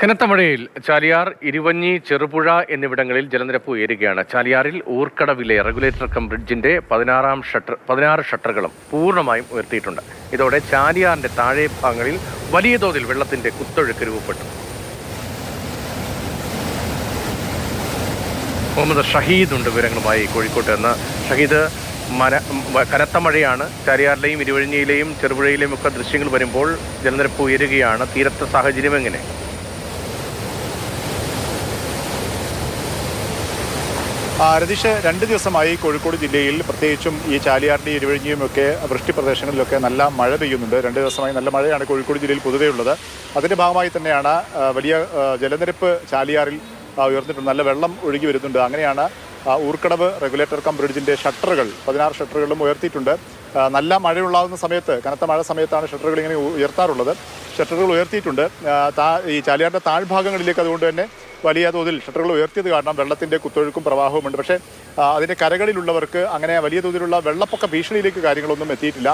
കനത്ത മഴയിൽ ചാലിയാർ, ഇരുവഞ്ഞി, ചെറുപുഴ എന്നിവിടങ്ങളിൽ ജലനിരപ്പ് ഉയരുകയാണ്. ചാലിയാറിൽ ഊർക്കടവിലെ റെഗുലേറ്റർ കം ബ്രിഡ്ജിന്റെ 16 ഷട്ടറുകളും പൂർണ്ണമായും ഉയർത്തിയിട്ടുണ്ട്. ഇതോടെ ചാലിയാറിന്റെ താഴെ ഭാഗങ്ങളിൽ വലിയ തോതിൽ വെള്ളത്തിന്റെ കുത്തൊഴുക്ക് രൂപപ്പെട്ടു. മുഹമ്മദ് ഷഹീദ് ഉണ്ട് വിവരങ്ങളുമായി കോഴിക്കോട്ട് നിന്ന്. ഷഹീദ്, കനത്ത മഴയാണ്. ചാലിയാറിലെയും ഇരുവഴിഞ്ഞിയിലെയും ചെറുപുഴയിലെയും ഒക്കെ ദൃശ്യങ്ങൾ വരുമ്പോൾ ജലനിരപ്പ് ഉയരുകയാണ്. തീരത്തെ സാഹചര്യം എങ്ങനെ? രതീഷ്, 2 ദിവസമായി കോഴിക്കോട് ജില്ലയിൽ പ്രത്യേകിച്ചും ഈ ചാലിയാറിൻ്റെ ഇരുവഴിഞ്ഞിയുമൊക്കെ വൃഷ്ടി പ്രദേശങ്ങളിലൊക്കെ നല്ല മഴ പെയ്യുന്നുണ്ട്. 2 ദിവസമായി നല്ല മഴയാണ് കോഴിക്കോട് ജില്ലയിൽ പൊതുവേ ഉള്ളത്. അതിൻ്റെ ഭാഗമായി തന്നെയാണ് വലിയ ജലനിരപ്പ് ചാലിയാറിൽ ഉയർന്നിട്ടുണ്ട്. നല്ല വെള്ളം ഒഴുകി വരുന്നുണ്ട്. അങ്ങനെയാണ് ഊർക്കടവ് റെഗുലേറ്റർ കം ബ്രിഡ്ജിൻ്റെ ഷട്ടറുകൾ 16 ഷട്ടറുകളും ഉയർത്തിയിട്ടുണ്ട്. നല്ല മഴയുള്ളാവുന്ന സമയത്ത്, കനത്ത മഴ സമയത്താണ് ഷട്ടറുകൾ ഇങ്ങനെ ഉയർത്താറുള്ളത്. ഷട്ടറുകൾ ഉയർത്തിയിട്ടുണ്ട്. ഈ ചാലിയാറിൻ്റെ താഴ്ഭാഗങ്ങളിലേക്ക് അതുകൊണ്ട് തന്നെ വലിയ തോതിൽ ഷട്ടറുകൾ ഉയർത്തിയത് കാരണം വെള്ളത്തിൻ്റെ കുത്തൊഴുക്കും പ്രവാഹവുമുണ്ട്. പക്ഷേ അതിൻ്റെ കരകളിലുള്ളവർക്ക് അങ്ങനെ വലിയ തോതിലുള്ള വെള്ളപ്പൊക്ക ഭീഷണിയിലേക്ക് കാര്യങ്ങളൊന്നും എത്തിയിട്ടില്ല.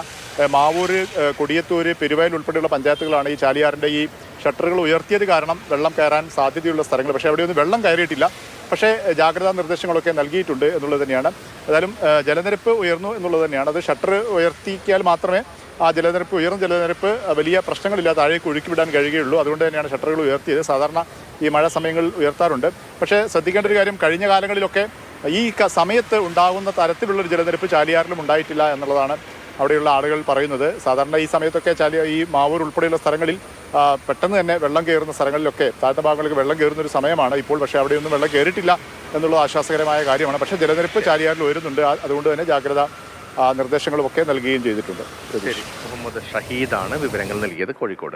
മാവൂര്, കൊടിയത്തൂര്, പെരുവയൽ ഉൾപ്പെടെയുള്ള പഞ്ചായത്തുകളാണ് ഈ ചാലിയാറിൻ്റെ ഈ ഷട്ടറുകൾ ഉയർത്തിയത് കാരണം വെള്ളം കയറാൻ സാധ്യതയുള്ള സ്ഥലങ്ങൾ. പക്ഷേ അവിടെയൊന്നും വെള്ളം കയറിയിട്ടില്ല. പക്ഷേ ജാഗ്രതാ നിർദ്ദേശങ്ങളൊക്കെ നൽകിയിട്ടുണ്ട് എന്നുള്ളത് തന്നെയാണ്. ഏതായാലും ജലനിരപ്പ് ഉയർന്നു എന്നുള്ളത് തന്നെയാണ്. അത് ഷട്ടർ ഉയർത്തിയാൽ മാത്രമേ ആ ഉയർന്ന ജലനിരപ്പ് വലിയ പ്രശ്നങ്ങളില്ലാതെ താഴേക്ക് ഒഴുക്കിവിടാൻ കഴിയുകയുള്ളൂ. അതുകൊണ്ട് തന്നെയാണ് ഷട്ടറുകൾ ഉയർത്തിയത്. സാധാരണ ഈ മഴ സമയങ്ങളിൽ ഉയർത്താറുണ്ട്. പക്ഷേ ശ്രദ്ധിക്കേണ്ട ഒരു കാര്യം, കഴിഞ്ഞ കാലങ്ങളിലൊക്കെ ഈ സമയത്ത് ഉണ്ടാകുന്ന തരത്തിലുള്ളൊരു ജലനിരപ്പ് ചാലിയാറിലും ഉണ്ടായിട്ടില്ല എന്നുള്ളതാണ് അവിടെയുള്ള ആളുകൾ പറയുന്നത്. സാധാരണ ഈ സമയത്തൊക്കെ ഈ മാവൂർ ഉൾപ്പെടെയുള്ള സ്ഥലങ്ങളിൽ പെട്ടെന്ന് തന്നെ വെള്ളം കയറുന്ന സ്ഥലങ്ങളിലൊക്കെ താഴ്ന്ന ഭാഗങ്ങളിലേക്ക് വെള്ളം കയറുന്ന ഒരു സമയമാണ് ഇപ്പോൾ. പക്ഷേ അവിടെയൊന്നും വെള്ളം കയറിയിട്ടില്ല എന്നുള്ളത് ആശ്വാസകരമായ കാര്യമാണ്. പക്ഷേ ജലനിരപ്പ് ചാലിയാറിൽ ഉയരുന്നുണ്ട്. അതുകൊണ്ട് തന്നെ ജാഗ്രത നിർദ്ദേശങ്ങളുമൊക്കെ നൽകുകയും ചെയ്തിട്ടുണ്ട്. മുഹമ്മദ് ഷഹീദാണ് വിവരങ്ങൾ നൽകിയത് കോഴിക്കോട്.